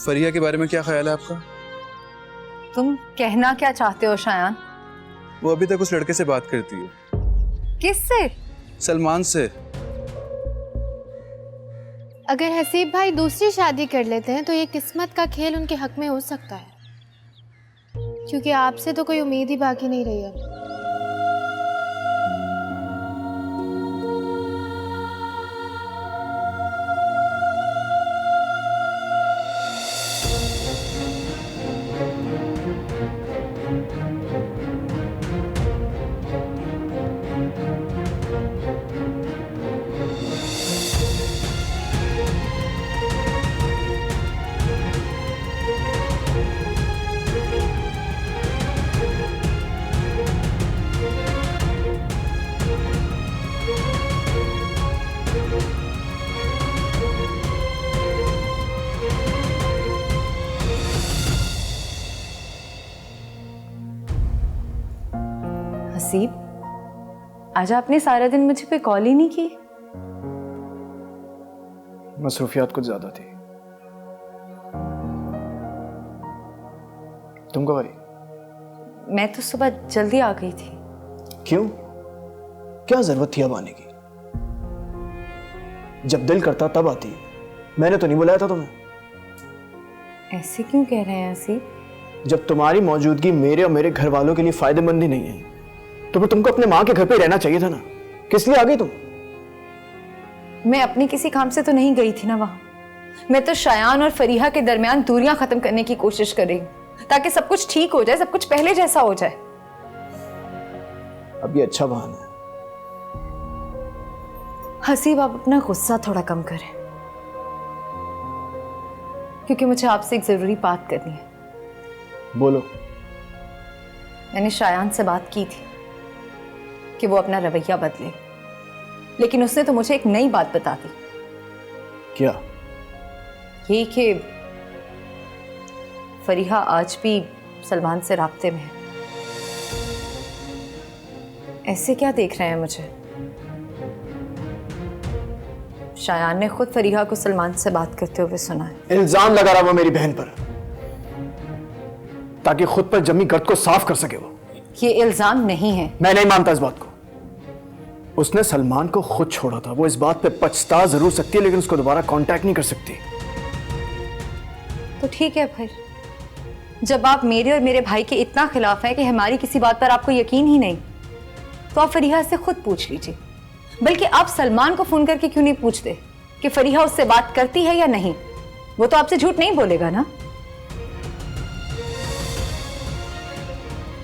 फरिया के बारे में क्या ख्याल है आपका? तुम कहना क्या चाहते हो शायान? वो अभी तक उस लड़के से बात करती है। किससे? सलमान से। अगर हसीब भाई दूसरी शादी कर लेते हैं तो ये किस्मत का खेल उनके हक में हो सकता है, क्योंकि आपसे तो कोई उम्मीद ही बाकी नहीं रही अब। हसीब, आज आपने सारा दिन मुझे कोई कॉल ही नहीं की। मसरूफियात कुछ ज्यादा थी। तुम कब आई? मैं तो सुबह जल्दी आ गई थी। क्यों? क्या जरूरत थी अब आने की? जब दिल करता तब आती। मैंने तो नहीं बुलाया था तुम्हें। ऐसे क्यों कह रहे हैं हसीब? जब तुम्हारी मौजूदगी मेरे और मेरे घर वालों के लिए फायदेमंद ही नहीं है तो फिर तुमको अपने माँ के घर पे रहना चाहिए था ना। किस लिए आ गई तुम? मैं अपने किसी काम से तो नहीं गई थी ना वहां। मैं तो शायान और फरीहा के दरमियान दूरियां खत्म करने की कोशिश कर रही हूं, ताकि सब कुछ ठीक हो जाए, सब कुछ पहले जैसा हो जाए। अब ये अच्छा बहाना है। हसीब, आप अपना गुस्सा थोड़ा कम करें, क्योंकि मुझे आपसे एक जरूरी बात करनी है। बोलो। मैंने शायान से बात की थी कि वो अपना रवैया बदले, लेकिन उसने तो मुझे एक नई बात बता दी। क्या? ये कि फरीहा आज भी सलमान से राब्ते में है। ऐसे क्या देख रहे हैं मुझे? शायान ने खुद फरीहा को सलमान से बात करते हुए सुना है। इल्जाम लगा रहा वो मेरी बहन पर, ताकि खुद पर जमी गर्द को साफ कर सके। वो ये इल्जाम नहीं है। मैं नहीं मानता इस बात को। उसने सलमान को खुद छोड़ा था। वो इस बात पे पछता जरूर सकती है, लेकिन उसको दोबारा कांटेक्ट नहीं कर सकती। तो ठीक है फिर, जब आप मेरे और मेरे भाई के इतना खिलाफ हैं कि हमारी किसी बात पर आपको यकीन ही नहीं, तो आप फरीहा से खुद पूछ लीजिए। बल्कि आप सलमान को फोन करके क्यों नहीं पूछते कि फरीहा उससे बात करती है या नहीं? वो तो आपसे झूठ नहीं बोलेगा ना।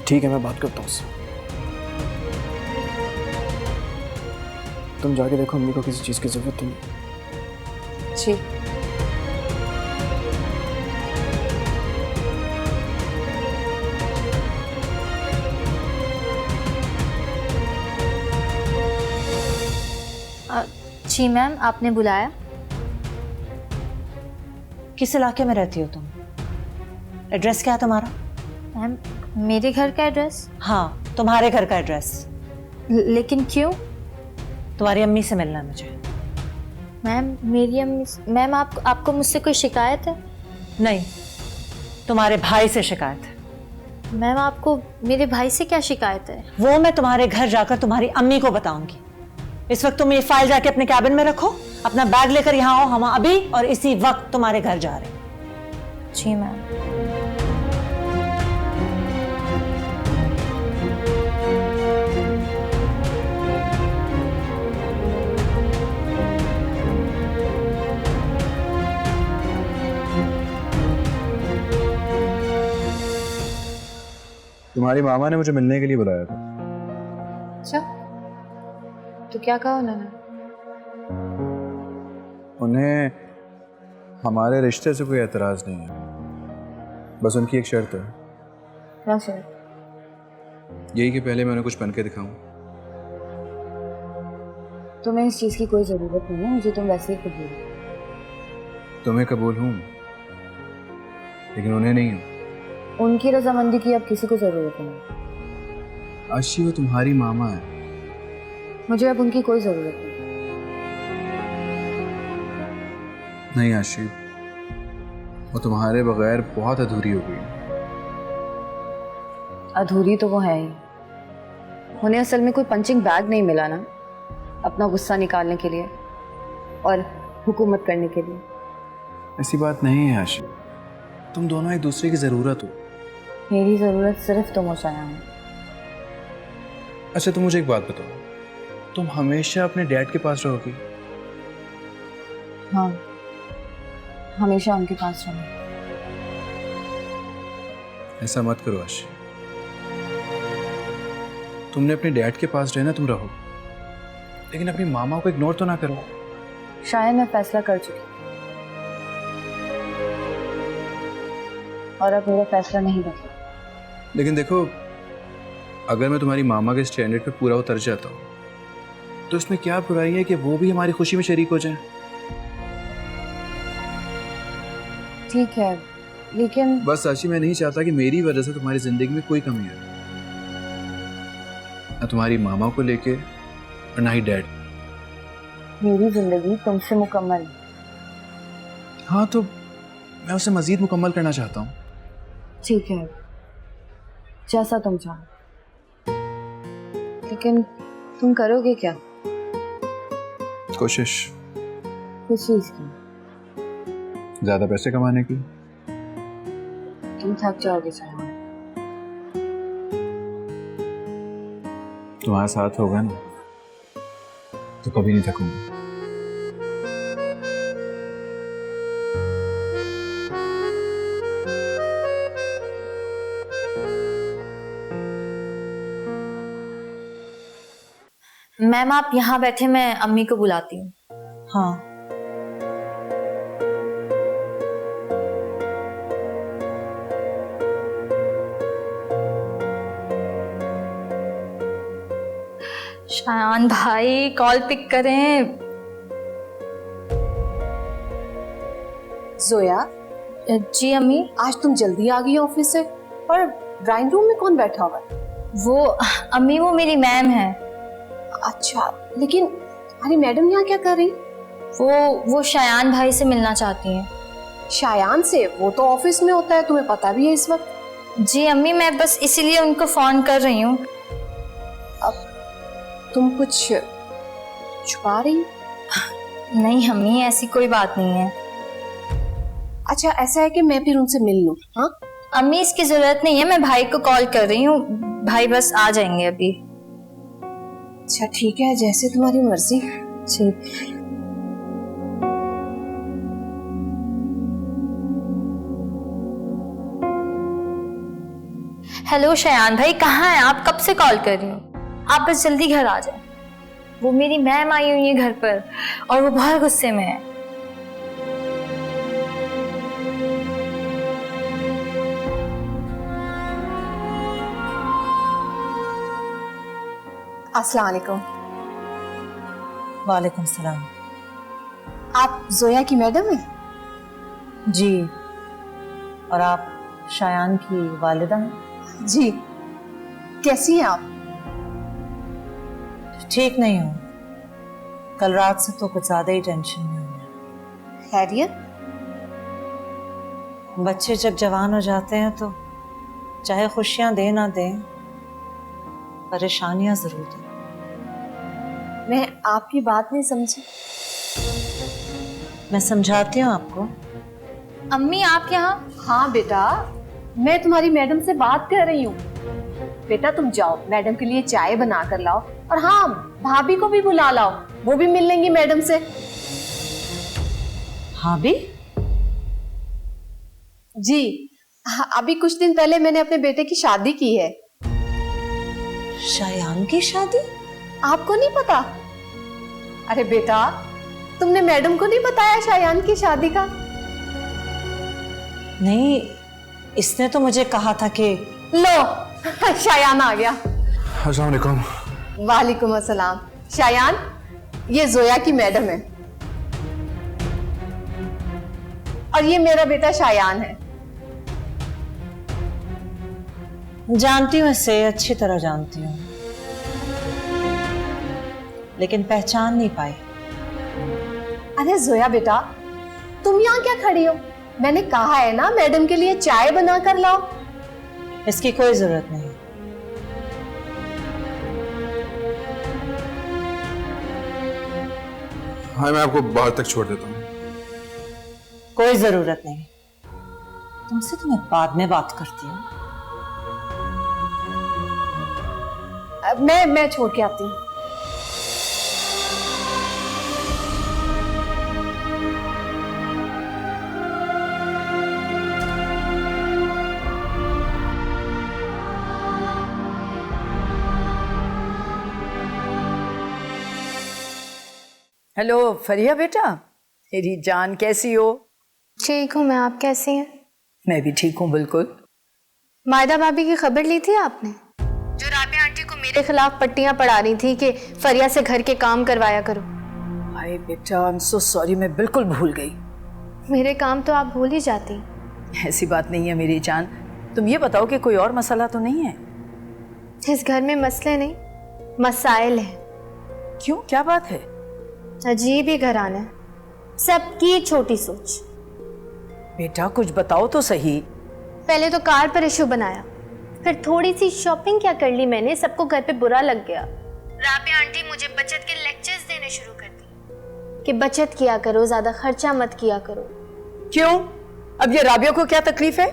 ठीक है, मैं बात करता हूँ उससे। तुम जाके देखो, अम्मी को किसी चीज की जरूरत नहीं। जी। जी मैम, आपने बुलाया? किस इलाके में रहती हो तुम? एड्रेस क्या है तुम्हारा? मैम, मेरे घर का एड्रेस? हाँ, तुम्हारे घर का एड्रेस। लेकिन क्यों? तुम्हारी अम्मी से मिलना है मुझे। मैम, मेरी अम्मी? मैम, आपको मुझसे कोई शिकायत है? नहीं, तुम्हारे भाई से शिकायत है। मैम, आपको मेरे भाई से क्या शिकायत है? वो मैं तुम्हारे घर जाकर तुम्हारी अम्मी को बताऊंगी। इस वक्त तुम ये फाइल जाके अपने कैबिन में रखो, अपना बैग लेकर यहाँ आओ। हम अभी और इसी वक्त तुम्हारे घर जा रहे हैं। जी मैम। तुम्हारी मामा ने मुझे मिलने के लिए बुलाया था। अच्छा, तो क्या कहा उन्होंने? उन्हें हमारे रिश्ते से कोई एतराज नहीं है, बस उनकी एक शर्त है। क्या शर्त? यही कि पहले मैं उन्हें कुछ बन के दिखाऊं। तुम्हें इस चीज की कोई जरूरत नहीं है, मुझे तुम वैसे ही कबूल। तुम्हें कबूल हूं, लेकिन उन्हें नहीं हूं। उनकी रजामंदी की अब किसी को जरूरत नहीं। आशी, वो तुम्हारी मामा है। मुझे अब उनकी कोई जरूरत नहीं। नहीं आशी, वो तुम्हारे बगैर बहुत अधूरी हो गई। अधूरी तो वो है ही। उन्हें असल में कोई पंचिंग बैग नहीं मिला ना, अपना गुस्सा निकालने के लिए और हुकूमत करने के लिए। ऐसी बात नहीं है आशी, तुम दोनों एक दूसरे की ज़रूरत हो। मेरी ज़रूरत सिर्फ तुम हो शायान। अच्छा तुम मुझे एक बात बताओ, तुम हमेशा अपने डैड के पास रहोगी? हाँ, हमेशा उनके पास रहूँ। ऐसा मत करो आशी, तुमने अपने डैड के पास रहना, तुम रहो, लेकिन अपनी मामा को इग्नोर तो ना करो। शायद मैं फैसला कर चुकी और अब मेरा फैसला नहीं बदला। लेकिन देखो, अगर मैं तुम्हारी मामा के स्टैंडर्ड पे पूरा उतर जाता हूँ तो इसमें क्या बुराई है कि वो भी हमारी खुशी में शरीक हो जाए? ठीक है, लेकिन बस आशी, मैं नहीं चाहता कि मेरी वजह से तुम्हारी जिंदगी में कोई कमी आए, ना तुम्हारी मामा को लेके और ना ही डैड। मेरी जिंदगी तुमसे मुकम्मल है। हाँ तो मैं उसे मजीद मुकम्मल करना चाहता हूँ। ठीक है, जैसा तुम चाहो, लेकिन तुम करोगे क्या? कोशिश किस चीज की? ज्यादा पैसे कमाने की। तुम थक जाओगे शायद। तुम्हारा साथ होगा ना तो कभी नहीं थकूंगा। मैम आप यहाँ बैठे, मैं अम्मी को बुलाती हूँ। हाँ, शायान भाई कॉल पिक करें। जोया, जी अम्मी। आज तुम जल्दी आ गई ऑफिस से, और ड्राइंग रूम में कौन बैठा हुआ है? वो अम्मी, वो मेरी मैम है। अच्छा, लेकिन तुम्हारी मैडम यहाँ क्या कर रही? वो शायान भाई से मिलना चाहती हैं। शायान से? वो तो ऑफिस में होता है, तुम्हें पता भी है इस वक्त। जी अम्मी, मैं बस इसीलिए उनको फोन कर रही हूँ। तुम कुछ छुपा रही? नहीं अम्मी, ऐसी कोई बात नहीं है। अच्छा, ऐसा है कि मैं फिर उनसे मिल लूं? हाँ अम्मी, इसकी जरूरत नहीं है, मैं भाई को कॉल कर रही हूँ, भाई बस आ जाएंगे अभी। अच्छा ठीक है, जैसे तुम्हारी मर्जी। ठीक। हेलो शायान भाई, कहाँ हैं आप? कब से कॉल कर रही हूँ, आप बस जल्दी घर आ जाए। वो मेरी मैम आई हुई है घर पर और वो बहुत गुस्से में है। अस्सलाम वालेकुम। वालेकुम सलाम। आप जोया की मैडम हैं? जी, और आप शायान की वालिदा हैं? जी। कैसी हैं आप? ठीक नहीं हूँ, कल रात से तो कुछ ज्यादा ही टेंशन में हूँ। खैरियत? बच्चे जब जवान हो जाते हैं तो चाहे खुशियां दें ना दें, परेशानियां जरूर दें। मैं आपकी बात नहीं समझी। मैं समझाती हूँ आपको। अम्मी आप यहाँ? हाँ बेटा, मैं तुम्हारी मैडम से बात कर रही हूँ। बेटा तुम जाओ, मैडम के लिए चाय बना कर लाओ, और हाँ भाभी को भी बुला लाओ, वो भी मिल लेंगी मैडम से। हाँ भी? जी हाँ, अभी कुछ दिन पहले मैंने अपने बेटे की शादी की है। शायान की शादी? आपको नहीं पता? अरे बेटा, तुमने मैडम को नहीं बताया शायान की शादी का? नहीं, इसने तो मुझे कहा था कि लो शायान आ गया। अस्सलाम वालेकुम। वालेकुम अस्सलाम। शायान, ये जोया की मैडम है, और ये मेरा बेटा शायान है। जानती हूँ इसे, अच्छी तरह जानती हूँ, लेकिन पहचान नहीं पाई। अरे जोया बेटा, तुम यहाँ क्या खड़ी हो? मैंने कहा है ना मैडम के लिए चाय बना कर लाओ। इसकी कोई जरूरत नहीं। हाँ, मैं आपको बाहर तक छोड़ देता हूँ। कोई जरूरत नहीं, तुमसे तो मैं बाद में बात करती हूँ। मैं छोड़ के आती हूँ। हेलो फरिया बेटा, मेरी जान कैसी हो? ठीक हूँ मैं, आप कैसी हैं? मैं भी ठीक हूँ बिल्कुल। मायदा भाभी की खबर ली थी आपने? जो राबिया आंटी को मेरे खिलाफ पट्टियां पड़ा रही थी कि फरिया से घर के काम करवाया करो। हाय बेटा, आई एम सो सॉरी, मैं बिल्कुल भूल गई। मेरे काम तो आप भूल ही जाती। ऐसी बात नहीं है मेरी जान। तुम ये बताओ कि कोई और मसला तो नहीं है? इस घर में मसले नहीं, मसाइल हैं। क्यों, क्या बात है? अजीब ही घराना है, सबकी छोटी सोच। बेटा कुछ बताओ तो सही। पहले तो कार पर इशू बनाया, फिर थोड़ी सी शॉपिंग क्या कर ली मैंने, सबको घर पे बुरा लग गया। राबिया आंटी मुझे बचत के लेक्चर्स देने शुरू कर दी कि बचत किया करो, ज्यादा खर्चा मत किया करो। क्यों, अब ये राबिया को क्या तकलीफ है?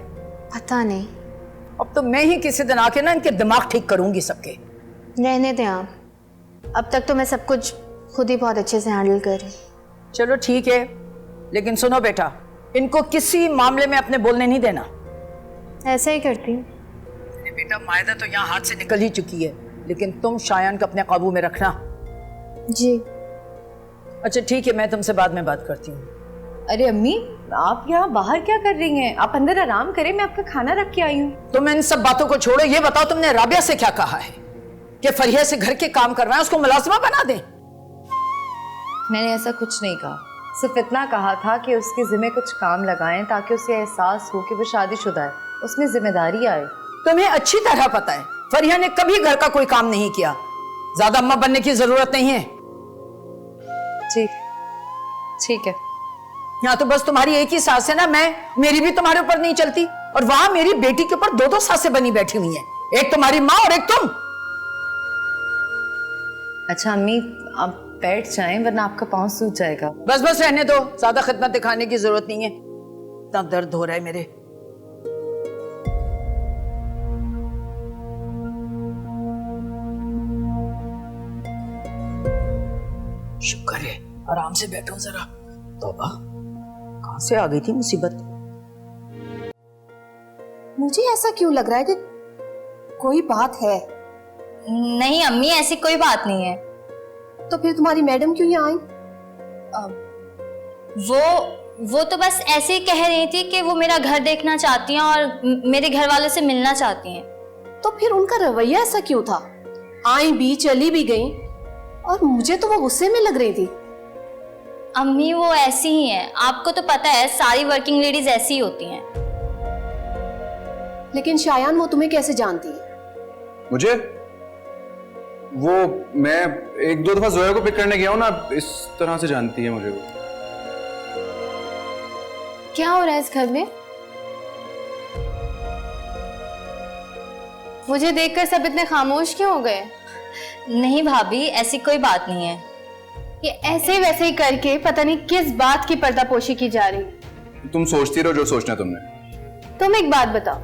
पता नहीं। अब तो मैं ही किसी दिन आके ना इनके दिमाग ठीक करूंगी सबके। रहने दें आप, अब तक तो मैं सब कुछ खुद ही बहुत अच्छे से हैंडल कर रही। चलो ठीक है, लेकिन सुनो बेटा, इनको किसी मामले में अपने बोलने नहीं देना। ऐसा ही करती हूँ। बेटा मायदा तो यहाँ हाथ से निकल ही चुकी है, लेकिन तुम शायान को अपने काबू में रखना। जी। अच्छा ठीक है, मैं तुमसे बाद में बात करती हूँ। अरे अम्मी, आप यहाँ बाहर क्या कर रही हैं? आप अंदर आराम करें, मैं आपका खाना रख के आई हूँ। तुम इन सब बातों को छोड़ो, ये बताओ तुमने राबिया से क्या कहा है कि फरिया से घर के काम करवाएं, उसको मुलाजिमा बना दें? मैंने ऐसा कुछ नहीं कहा, सिर्फ इतना कहा था कि उसके जिम्मे कुछ काम लगाएं ताकि उसे एहसास हो कि वो शादीशुदा है, उसमें जिम्मेदारी आए। तुम्हें अच्छी तरह पता है फरिया ने कभी घर का कोई काम नहीं किया। ज्यादा अम्मा बनने की जरूरत नहीं है। ठीक है। यहाँ तो बस तुम्हारी एक ही सास है ना, मेरी भी तुम्हारे ऊपर नहीं चलती, और वहां मेरी बेटी के ऊपर दो सासें बनी बैठी हुई हैं, एक तुम्हारी माँ और एक तुम। अच्छा अम्मी, आप बैठ जाएं वरना आपका पाँव सूज जाएगा। बस बस रहने दो, ज्यादा खिदमत दिखाने की जरूरत नहीं है। इतना दर्द हो रहा है मेरे। शुक्र है आराम से बैठो जरा। तौबा, कहां से आ गई थी मुसीबत। मुझे ऐसा क्यों लग रहा है कि कोई बात है। नहीं अम्मी, ऐसी कोई बात नहीं है। तो फिर तुम्हारी मैडम क्यों यहाँ आई? वो तो बस ऐसे ही कह रही थी कि वो मेरा घर देखना चाहती हैं और मेरे घर वालों से मिलना चाहती हैं। तो फिर उनका रवैया ऐसा क्यों था? आई भी चली भी गई, और मुझे तो वो गुस्से में लग रही थी। अम्मी वो ऐसी ही हैं, आपको तो पता है सारी वर्किंग लेडीज ऐसी ही होती हैं। लेकिन शायान वो तुम्हें कैसे जानती है? मुझे वो, मैं एक दो दफा जोया को पिक करने गया हूँ ना, इस तरह से जानती है मुझे वो। क्या हो रहा है इस घर में? मुझे देखकर सब इतने खामोश क्यों हो गए? नहीं भाभी, ऐसी कोई बात नहीं है। ये ऐसे वैसे ही करके पता नहीं किस बात की पर्दापोशी की जा रही। तुम सोचती रहो जो सोचना तुमने। तुम एक बात बताओ,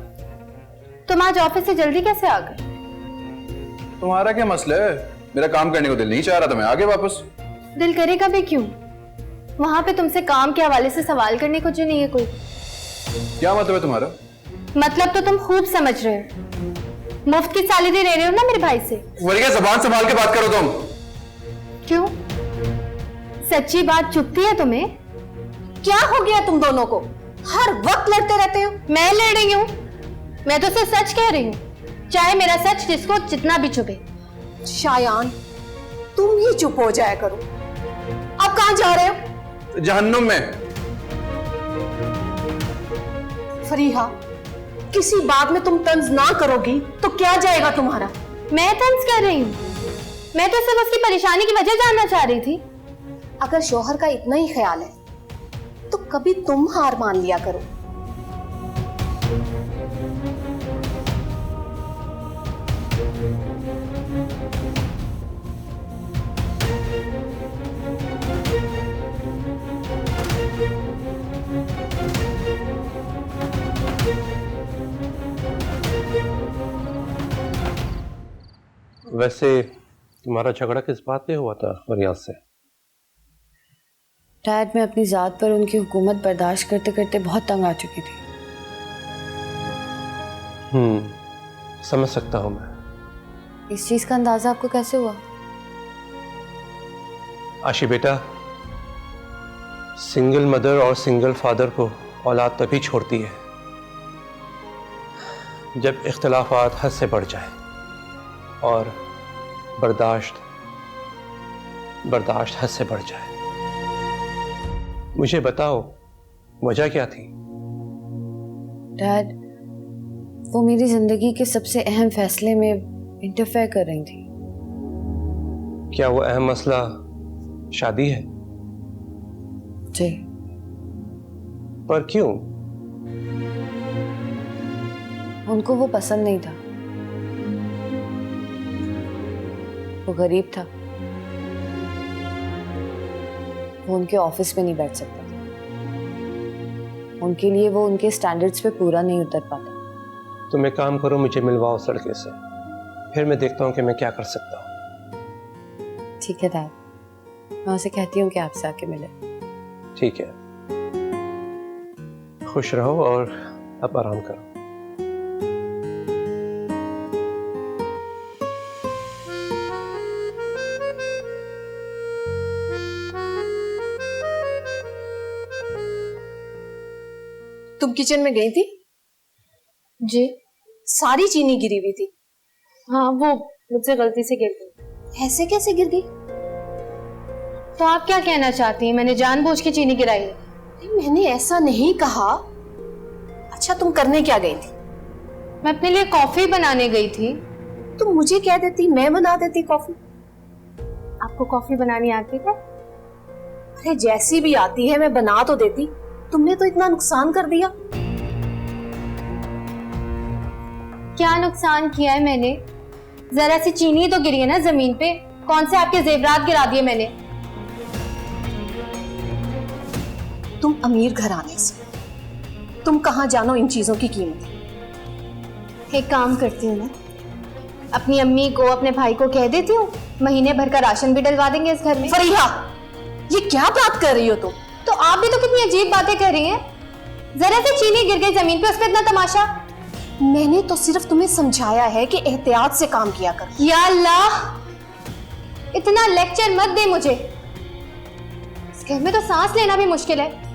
तुम आज ऑफिस से जल्दी कैसे आ गए? तुम्हारा क्या मसला है? मेरा काम करने को दिल नहीं चाह रहा था, मैं आ गया वापस। दिल करेगा भी क्यों? वहां पे तुमसे काम के हवाले से सवाल करने को जो नहीं है कोई। क्या मतलब है तुम्हारा? मतलब तो तुम खूब समझ रहे हो, मुफ्त की सैलरी ले रहे हो ना मेरे भाई से। वही जबान संभाल के बात करो तुम। क्यों, सच्ची बात चुभती है तुम्हें? क्या हो गया तुम दोनों को? हर वक्त लड़ते रहते हो। मैं लड़ रही हूँ? मैं तो सिर्फ सच कह रही हूँ, चाहे मेरा सच जिसको जितना भी चुभे। शायान, तुम ही चुप हो जाया करो। अब कहां जा रहे हो? जहन्नुम में। फरीहा, किसी बात में तुम तंज ना करोगी तो क्या जाएगा तुम्हारा? मैं तंज कर रही हूँ? मैं तो सिर्फ उसकी परेशानी की वजह जानना चाह रही थी। अगर शौहर का इतना ही ख्याल है तो कभी तुम हार मान लिया करो। वैसे तुम्हारा झगड़ा किस बात पे हुआ था रियाज से? डैड, मैं अपनी जात पर उनकी हुकूमत बर्दाश्त करते करते बहुत तंग आ चुकी थी। समझ सकता हूं मैं। इस चीज का अंदाजा आपको कैसे हुआ? आशी बेटा, सिंगल मदर और सिंगल फादर को औलाद तभी छोड़ती है जब इख्तिलाफात हद से बढ़ जाए और बर्दाश्त हद से बढ़ जाए। मुझे बताओ वजह क्या थी? डैड, वो मेरी जिंदगी के सबसे अहम फैसले में इंटरफेयर कर रही थी। क्या वो अहम मसला शादी है? जी। पर क्यों? उनको वो पसंद नहीं था। वो गरीब था, वो उनके ऑफिस में नहीं बैठ सकता था। उनके लिए वो उनके स्टैंडर्ड्स पे पूरा नहीं उतर पाता। तुम एक काम करो, मुझे मिलवाओ उस लड़के से, फिर मैं देखता हूँ कि मैं क्या कर सकता हूँ। ठीक है डैड, मैं उसे कहती हूँ कि आपसे आके मिले। ठीक है, खुश रहो और अब आराम करो। तुम किचन में गई थी? जी सारी चीनी गिरी हुई थी। हाँ, वो मुझसे गलती से गिर गई। ऐसे कैसे गिर गई? तो आप क्या कहना चाहती हैं? मैंने जानबूझ के चीनी गिराई है? नहीं, मैंने ऐसा नहीं कहा। अच्छा, तुम करने क्या गई थी? मैं अपने लिए कॉफी बनाने गई थी। तुम मुझे कह देती, मैं बना देती कॉफी। आपको कॉफी बनानी आती है? अरे जैसी भी आती है मैं बना तो देती, तुमने तो इतना नुकसान कर दिया। क्या नुकसान किया है मैंने? जरा सी चीनी तो गिरी है ना जमीन पे। कौन से आपके जेवरात गिरा दिए मैंने? तुम अमीर घराने से, तुम कहाँ जानो इन चीजों की कीमत। एक काम करती हूँ ना, अपनी अम्मी को, अपने भाई को कह देती हूँ, महीने भर का राशन भी डलवा देंगे इस घर में। फरीहा, ये क्या बात कर रही हो तुम? तो आप भी तो कितनी अजीब बातें कर रही हैं। जरा सी चीनी गिर गई जमीन पे, उस पे इतना तमाशा। मैंने तो सिर्फ तुम्हें समझाया है कि एहतियात से काम किया कर। या अल्लाह, इतना लेक्चर मत दे मुझे। इस घर में तो सांस लेना भी मुश्किल है।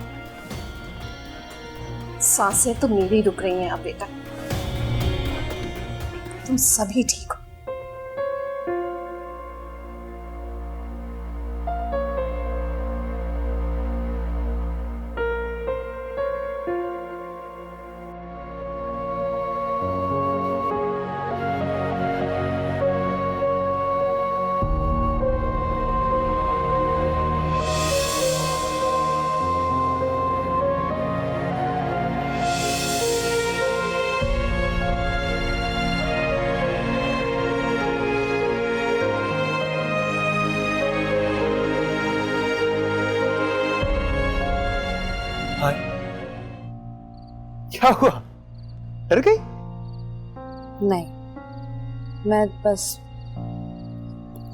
सांसें तो मेरी रुक रही हैं अब बेटा। तुम सभी ठीक हो। क्या हुआ? डर गई? नहीं, मैं बस।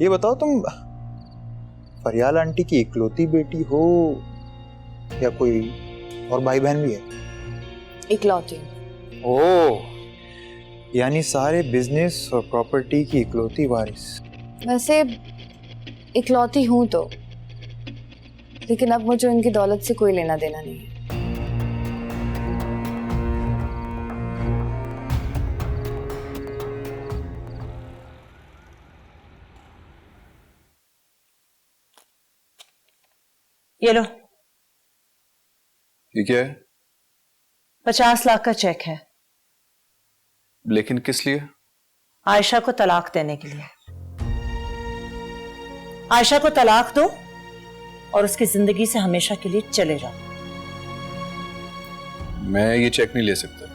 ये बताओ, तुम फरियाल आंटी की इकलौती बेटी हो या कोई और भाई बहन भी है? इकलौती। ओह, यानी सारे बिजनेस और प्रॉपर्टी की इकलौती वारिस। वैसे इकलौती हूं तो, लेकिन अब मुझे उनकी दौलत से कोई लेना देना नहीं है। ये लो, ये क्या है? 50 लाख का चेक है। लेकिन किस लिए? आयशा को तलाक देने के लिए। आयशा को तलाक दो और उसकी जिंदगी से हमेशा के लिए चले जाओ। मैं ये चेक नहीं ले सकता।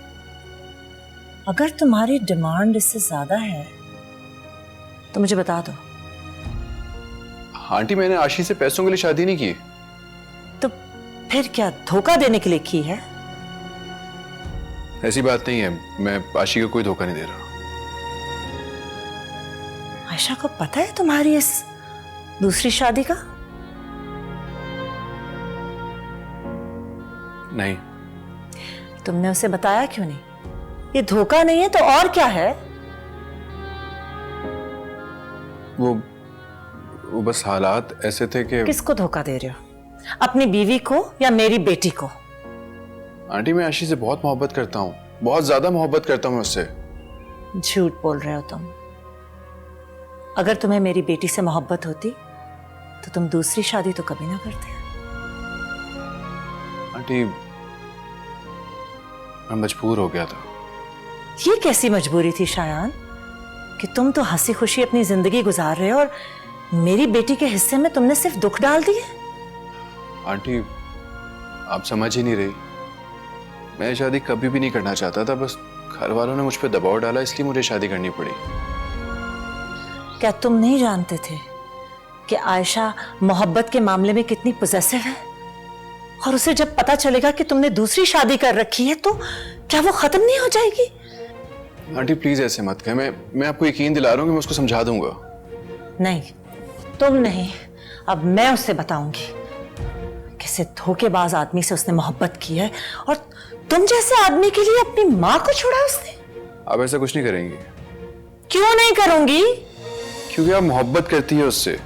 अगर तुम्हारी डिमांड इससे ज्यादा है तो मुझे बता दो। आंटी मैंने आशी से पैसों के लिए शादी नहीं की। तो फिर क्या धोखा देने के लिए की है? ऐसी बात नहीं है, मैं आशी को कोई धोखा नहीं दे रहा। आयशा को पता है तुम्हारी इस दूसरी शादी का? नहीं। तुमने उसे बताया क्यों नहीं? ये धोखा नहीं है तो और क्या है? वो बस हालात ऐसे थे कि। किसको धोखा दे रहे हो? अपनी बीवी को या मेरी बेटी को? आंटी मैं आशी से बहुत मोहब्बत करता हूँ, बहुत ज्यादा मोहब्बत करता हूँ मैं उससे। झूठ बोल रहे हो तुम। अगर तुम्हें मेरी बेटी से मोहब्बत होती तो तुम दूसरी शादी तो कभी ना करते। आंटी मैं मजबूर हो गया था। ये कैसी मजबूरी थी शायान कि तुम तो हंसी खुशी अपनी जिंदगी गुजार रहे हो और मेरी बेटी के हिस्से में तुमने सिर्फ दुख डाल दिए? आंटी आप समझ ही नहीं रही। मैं शादी कभी भी नहीं करना चाहता था, बस घर वालों ने मुझ पर दबाव डाला, इसलिए मुझे शादी करनी पड़ी। क्या तुम नहीं जानते थे कि आयशा मोहब्बत के मामले में कितनी पॉसेसिव है? और उसे जब पता चलेगा कि तुमने दूसरी शादी कर रखी है तो क्या वो खत्म नहीं हो जाएगी? आंटी प्लीज ऐसे मत कहें, मैं आपको यकीन दिला रहा हूं कि मैं उसको समझा दूंगा। नहीं, तुम नहीं, अब मैं उससे बताऊंगी किसी धोखेबाज आदमी से उसने मोहब्बत की है और तुम जैसे आदमी के लिए अपनी माँ को छोड़ा उसने। आप ऐसा कुछ नहीं करेंगी? क्यों नहीं करूंगी? क्योंकि आप मोहब्बत करती है उससे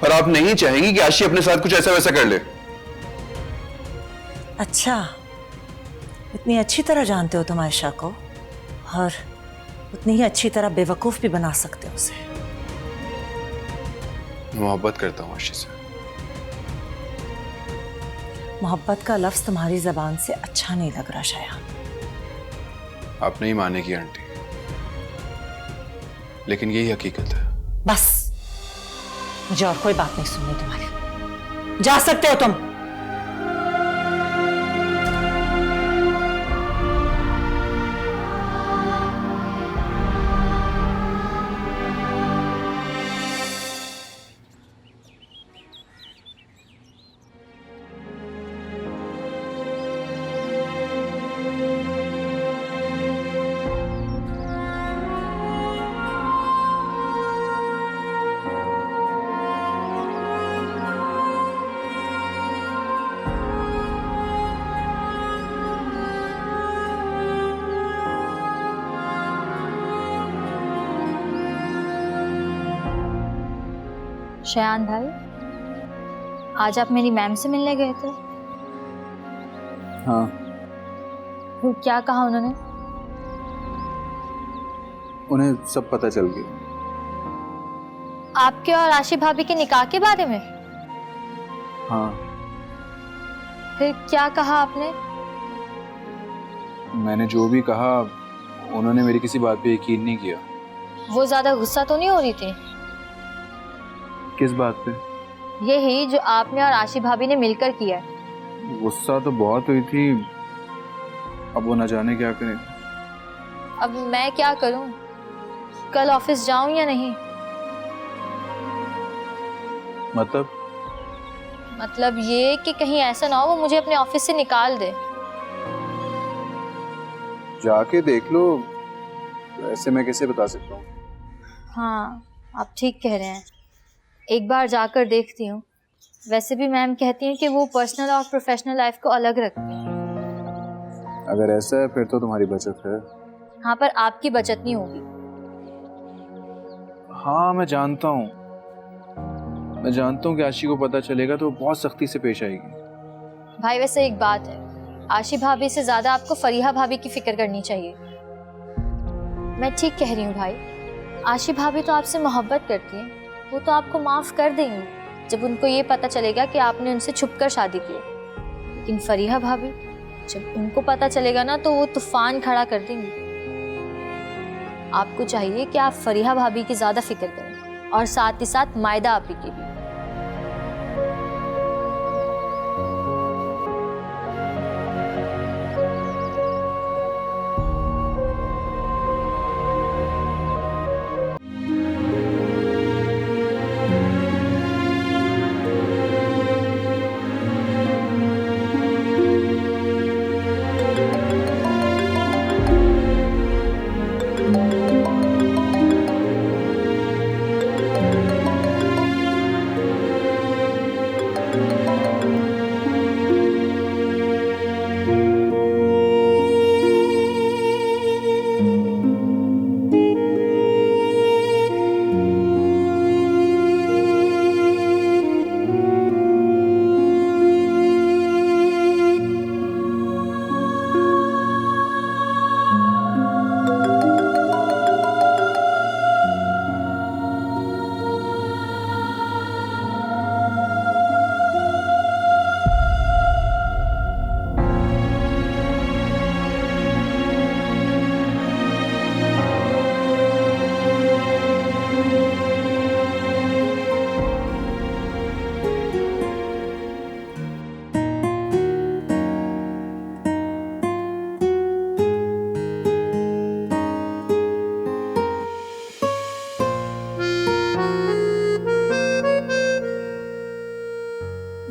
और आप नहीं चाहेंगी कि आशी अपने साथ कुछ ऐसा वैसा कर ले। अच्छा, इतनी अच्छी तरह जानते हो तुम आयशा को और उतनी ही अच्छी तरह बेवकूफ भी बना सकते हो उसे। मोहब्बत करता हूँ आशी से। मोहब्बत का लफ्ज तुम्हारी जबान से अच्छा नहीं लग रहा शायद। आप नहीं मानेगी आंटी, लेकिन यही हकीकत है। बस, मुझे और कोई बात नहीं सुननी तुम्हारी। जा सकते हो तुम। शयान भाई, आज आप मेरी मैम से मिलने गए थे? हाँ। फिर क्या कहा उन्होंने? उन्हें सब पता चल गया। आपके और आशी भाभी के निकाह के बारे में? हाँ। फिर क्या कहा आपने? मैंने जो भी कहा उन्होंने मेरी किसी बात पे यकीन नहीं किया। वो ज्यादा गुस्सा तो नहीं हो रही थी? किस बात पे? यही जो आपने और आशी भाभी ने मिलकर किया है। गुस्सा तो बहुत हुई थी, अब वो न जाने क्या करें। अब मैं क्या करूं? कल ऑफिस जाऊं या नहीं? मतलब ये कि कहीं ऐसा ना हो वो मुझे अपने ऑफिस से निकाल दे। जाके देख लो, ऐसे मैं कैसे बता सकता हूँ। हाँ, आप ठीक कह रहे हैं, एक बार जाकर देखती हूँ। वैसे भी मैम कहती हैं कि वो पर्सनल और प्रोफेशनल लाइफ को अलग रखती हैं। अगर ऐसा है फिर तो तुम्हारी बचत है। हाँ, पर आपकी बचत नहीं होगी। हाँ मैं जानता हूँ, कि आशी को पता चलेगा तो बहुत सख्ती से पेश आएगी। भाई वैसे एक बात है, आशी भाभी से ज्यादा आपको फरीहा भाभी की फिक्र करनी चाहिए। मैं ठीक कह रही हूँ भाई, आशी भाभी तो आपसे मोहब्बत करती हैं, वो तो आपको माफ कर देंगी जब उनको ये पता चलेगा कि आपने उनसे छुपकर शादी की। लेकिन फरीहा भाभी, जब उनको पता चलेगा ना तो वो तूफान खड़ा कर देंगी। आपको चाहिए कि आप फरीहा भाभी की ज्यादा फिक्र करें और साथ ही साथ मायदा आपी की भी।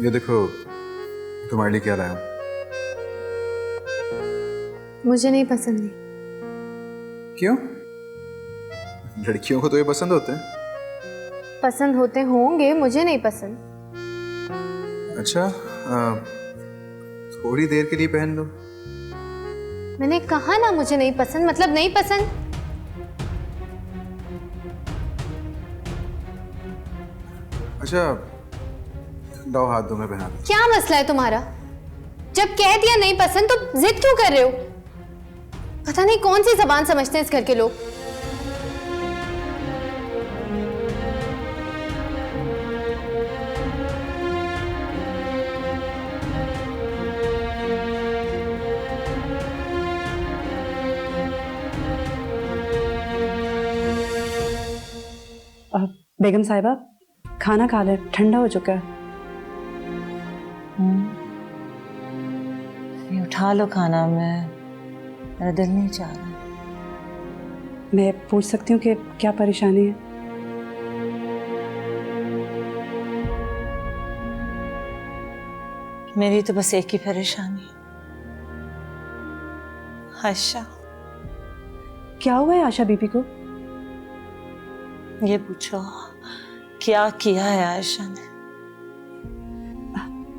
ये देखो तुम्हारे लिए क्या लाया हूं। मुझे नहीं पसंद नहीं। क्यों? लड़कियों को तो ये पसंद होते हैं। पसंद होते होंगे, मुझे नहीं पसंद। अच्छा थोड़ी देर के लिए पहन लो। मैंने कहा ना मुझे नहीं पसंद, मतलब नहीं पसंद। अच्छा लाओ हाथ दो, मैं पहना दूं। क्या मसला है तुम्हारा? जब कह दिया नहीं पसंद तो जिद क्यों कर रहे हो? पता नहीं कौन सी जबान समझते हैं इस घर के लोग। बेगम साहिबा खाना खा ले, ठंडा हो चुका है। ये उठा लो खाना, मेरा दिल नहीं चाह रहा। मैं पूछ सकती हूँ कि क्या परेशानी है? मेरी तो बस एक ही परेशानी है, आयशा। क्या हुआ है आशा बीबी को? ये पूछो क्या किया है आयशा ने?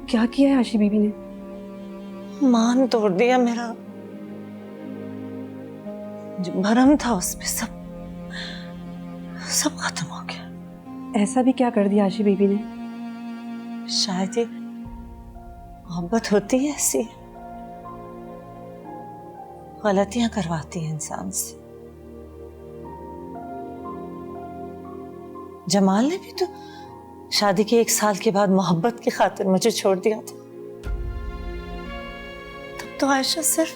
क्या किया है आशा बीबी ने? मान तोड़ दिया मेरा, जो भरम था उसमें सब खत्म हो गया। ऐसा भी क्या कर दिया आशा बीबी ने? शायद ये मोहब्बत होती है ऐसी, गलतियां करवाती है इंसान से। जमाल ने भी तो शादी के 1 साल के बाद मोहब्बत की खातिर मुझे छोड़ दिया था। तब तो आयशा सिर्फ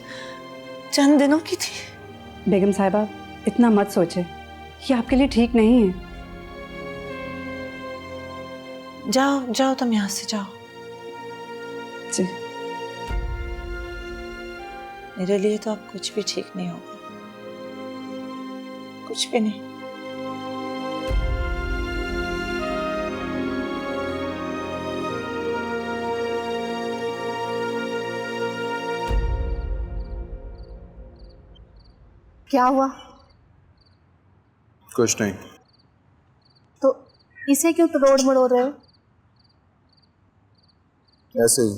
चंद दिनों की थी। बेगम साहिबा इतना मत सोचे, ये आपके लिए ठीक नहीं है। जाओ जाओ तुम यहाँ से जाओ। जी। मेरे लिए तो अब कुछ भी ठीक नहीं होगा, कुछ भी नहीं। क्या हुआ? कुछ नहीं। तो इसे क्यों तोड़ मड़ोड़ रहे हो? ऐसे ही।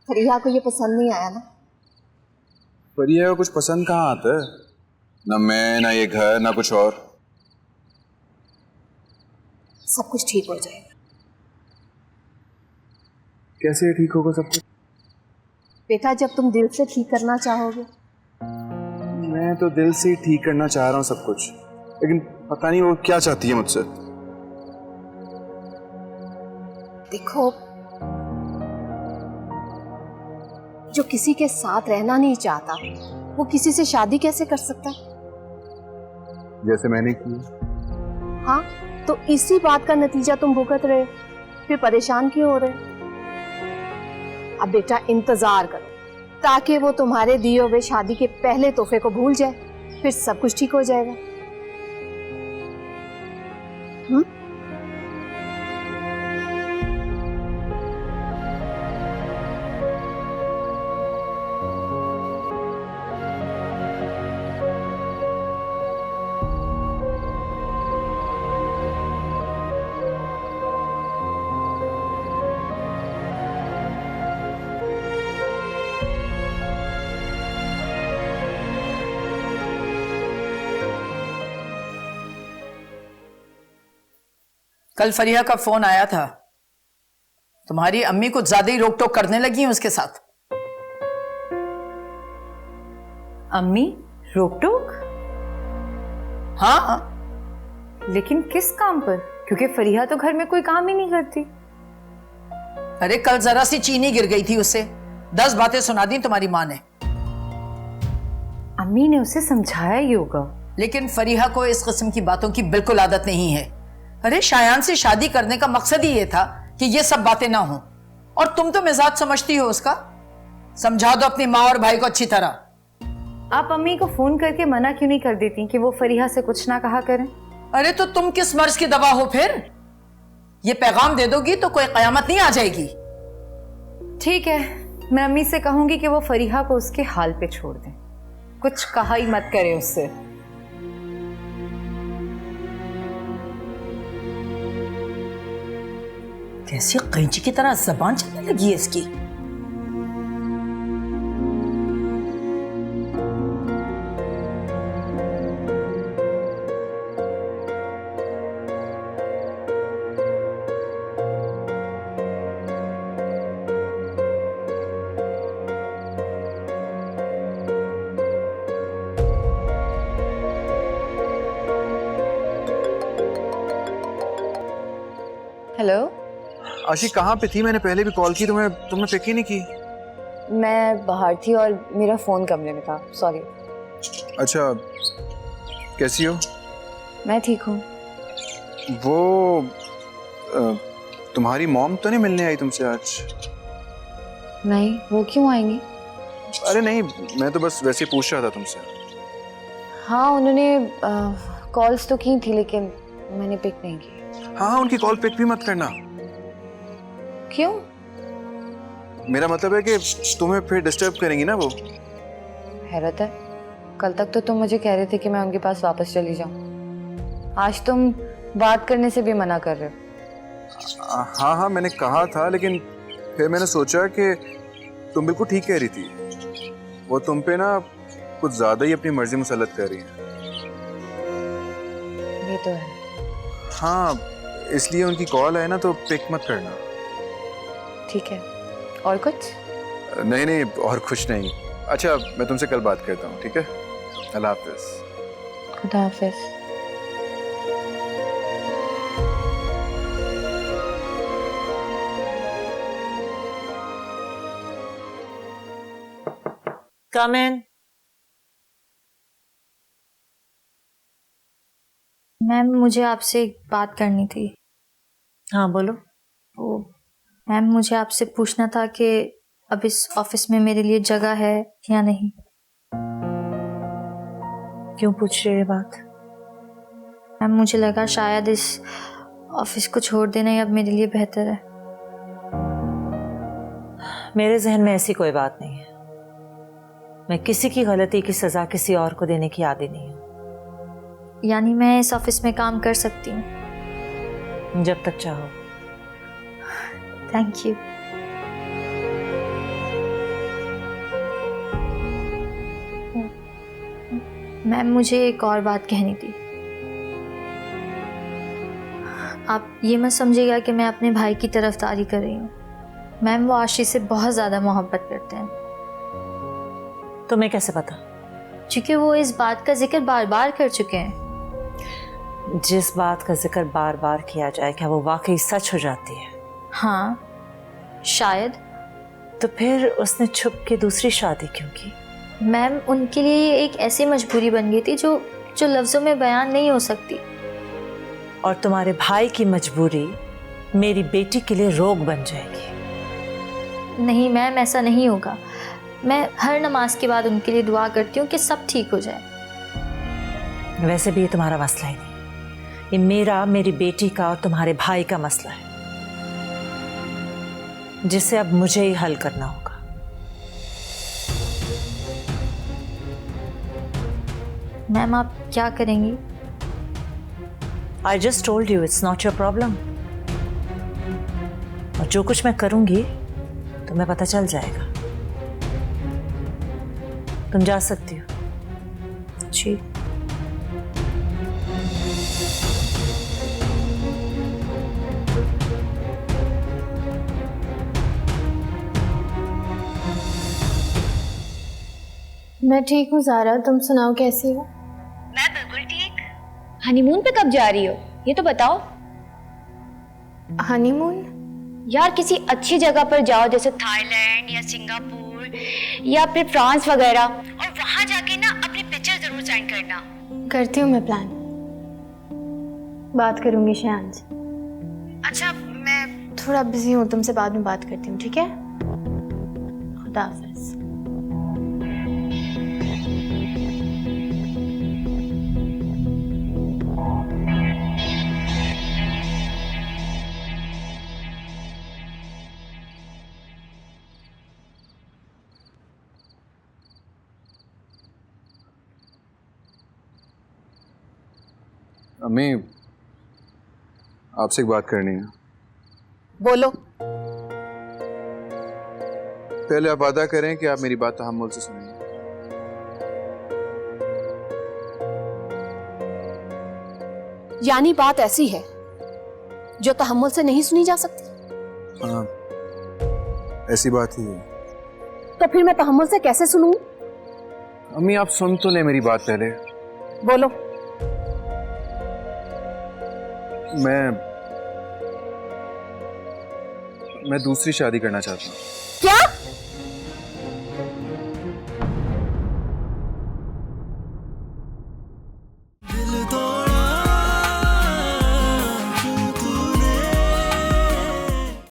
फरीहा को ये पसंद नहीं आया ना? फरीहा को कुछ पसंद कहाँ आता है? ना मैं, ना ये घर, ना कुछ और। सब कुछ ठीक हो जाएगा। कैसे ठीक होगा सब कुछ? बेटा जब तुम दिल से ठीक करना चाहोगे। मैं तो दिल से ठीक करना चाह रहा हूँ सब कुछ, लेकिन पता नहीं वो क्या चाहती है मुझसे। देखो, जो किसी के साथ रहना नहीं चाहता वो किसी से शादी कैसे कर सकता है? जैसे मैंने की। हाँ, तो इसी बात का नतीजा तुम भुगत रहे, फिर परेशान क्यों हो रहे? अब बेटा इंतजार करो ताकि वो तुम्हारे दिए हुए शादी के पहले तोहफे को भूल जाए, फिर सब कुछ ठीक हो जाएगा। कल फरीहा का फोन आया था। तुम्हारी अम्मी कुछ ज्यादा ही रोक टोक करने लगी हैं उसके साथ। अम्मी रोक टोक? हाँ, लेकिन किस काम पर? क्योंकि फरीहा तो घर में कोई काम ही नहीं करती। अरे कल जरा सी चीनी गिर गई थी उससे, 10 बातें सुना दी तुम्हारी माँ ने। अम्मी ने उसे समझाया ही होगा। लेकिन फरीहा को इस किस्म की बातों की बिल्कुल आदत नहीं है। अरे शायान से शादी करने का मकसद ही ये था कि ये सब बातें ना हो, और तुम तो मिजाज समझती हो उसका। समझा दो अपनी माँ और भाई को अच्छी तरह। आप अम्मी को फोन करके मना क्यों नहीं कर देती कि वो फरीहा से कुछ ना कहा करें? अरे तो तुम किस मर्ज की दवा हो फिर? ये पैगाम दे दोगी तो कोई कयामत नहीं आ जाएगी। ठीक है, मैं अम्मी से कहूंगी कि वो फरीहा को उसके हाल पे छोड़ दें, कुछ कहा ही मत करे उससे। कैसी कैंची की तरह जबान चलने लगी है इसकी। हेलो। आशी कहाँ पे थी? मैंने पहले भी कॉल की, तुमने पिक ही नहीं की। मैं बाहर थी और मेरा फोन कमरे में था, सॉरी। अच्छा, कैसी हो? मैं ठीक हूँ। वो तुम्हारी मॉम तो नहीं मिलने आई तुमसे आज? नहीं, वो क्यों आएंगी? अरे नहीं, मैं तो बस वैसे पूछ रहा था तुमसे। हाँ, उन्होंने कॉल्स तो की थी लेकिन मैंने पिक नहीं की। हाँ, उनकी कॉल पिक भी मत करना। क्यों? मेरा मतलब है कि तुम्हें फिर डिस्टर्ब करेंगी ना वो। हैरत है, कल तक तो तुम मुझे कह रहे थे कि मैं उनके पास वापस चली जाऊं। आज तुम बात करने से भी मना कर रहे हो। हाँ, मैंने कहा था, लेकिन फिर मैंने सोचा कि तुम बिल्कुल ठीक कह रही थी। वो तुम पे ना कुछ ज्यादा ही अपनी मर्जी मुसल्लत कर रही है। ये तो है। हाँ, इसलिए उनकी कॉल आए ना तो पिक मत करना। ठीक है, और कुछ? नहीं, और कुछ नहीं। अच्छा, मैं तुमसे कल बात करता हूँ, ठीक है? अल्लाह हाफिज। खुदा हाफिज। कम इन। मैम, मुझे आपसे एक बात करनी थी। हाँ बोलो। वो मैम, मुझे आपसे पूछना था कि अब इस ऑफिस में मेरे लिए जगह है या नहीं। क्यों पूछ रहे ये बात? मैम, मुझे लगा शायद इस ऑफिस को छोड़ देना ही अब मेरे लिए बेहतर है। मेरे जहन में ऐसी कोई बात नहीं है। मैं किसी की गलती की सजा किसी और को देने की आदी नहीं हूँ। यानी मैं इस ऑफिस में काम कर सकती हूँ? जब तक चाहो। Thank you. मैम, मुझे एक और बात कहनी थी। आप ये मत समझिएगा कि मैं अपने भाई की तरफदारी कर रही हूँ। मैम, वो आशी से बहुत ज़्यादा मोहब्बत करते हैं। तुम्हें कैसे पता? क्योंकि वो इस बात का जिक्र बार बार कर चुके हैं। जिस बात का जिक्र बार बार किया जाए, क्या वो वाकई सच हो जाती है? हाँ, शायद। तो फिर उसने छुप के दूसरी शादी क्यों की? मैम, उनके लिए ये एक ऐसी मजबूरी बन गई थी जो लफ्ज़ों में बयान नहीं हो सकती। और तुम्हारे भाई की मजबूरी मेरी बेटी के लिए रोग बन जाएगी। नहीं मैम, ऐसा नहीं होगा। मैं हर नमाज के बाद उनके लिए दुआ करती हूँ कि सब ठीक हो जाए। वैसे भी ये तुम्हारा मसला ही नहीं, ये मेरा, मेरी बेटी का और तुम्हारे भाई का मसला है, जिसे अब मुझे ही हल करना होगा। मैम, आप क्या करेंगी? I just told you it's not your problem। और जो कुछ मैं करूंगी तुम्हें पता चल जाएगा। तुम जा सकती हो। जी। मैं ठीक हूँ ज़ारा, तुम सुनाओ कैसी हो? मैं बिल्कुल ठीक। हनीमून पे कब जा रही हो ये तो बताओ। हनीमून? यार किसी अच्छी जगह पर जाओ, जैसे थाईलैंड या सिंगापुर या फिर फ्रांस वगैरह, और वहां जाके ना अपनी पिक्चर जरूर सेंड करना। करती हूँ मैं प्लान, बात करूंगी शायान से। अच्छा मैं थोड़ा बिजी हूँ, तुमसे बाद में बात करती हूँ, ठीक है? खुदा हाफिज। अम्मी, आपसे एक बात करनी है। बोलो। पहले आप वादा करें कि आप मेरी बात तहम्मुल से सुनेंगे। यानी बात ऐसी है जो तहम्मुल से नहीं सुनी जा सकती? हाँ, ऐसी बात ही है। तो फिर मैं तहम्मुल से कैसे सुनूं? अम्मी आप सुन तो ले मेरी बात पहले। बोलो। मैं दूसरी शादी करना चाहता हूँ। क्या?